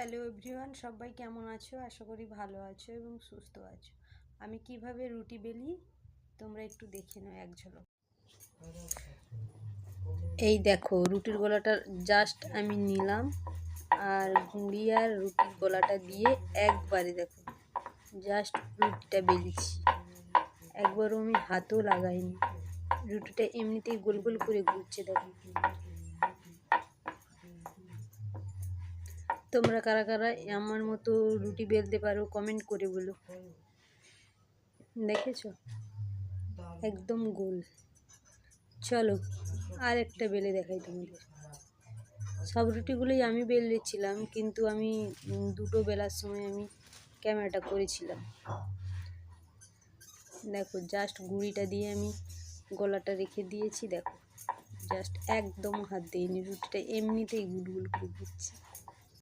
Hello everyone, সবাই কেমন আছো? আশা করি ভালো আছো এবং সুস্থ আছো। আমি কিভাবে রুটি বেলি তোমরা একটু দেখে নাও এক ঝলক। এই দেখো, রুটির গোলাটা জাস্ট আমি নিলাম আর গুঁড়ি আর রুটির গোলাটা দিয়ে একবারে দেখো জাস্ট রুটিটা বেলিছি। একবারও আমি হাতও লাগাইনি। রুটিটা এমনিতেই গোল গোল করে ঘুরছে দেখো। তোমরা কারা কারা আমার মতো রুটি বেলতে পারো কমেন্ট করে বলো। দেখেছো একদম গোল। চলো আর একটা বেলে দেখাই তোমাদের। সব রুটিগুলোই আমি বেলেছিলাম, কিন্তু আমি দুটো বেলার সময় আমি ক্যামেরাটা করেছিলাম। দেখো জাস্ট গুঁড়িটা দিয়ে আমি গলাটা রেখে দিয়েছি। দেখো জাস্ট একদম হাত দিইনি, রুটিটা এমনিতেই গুল গুল করে ঘুরছে।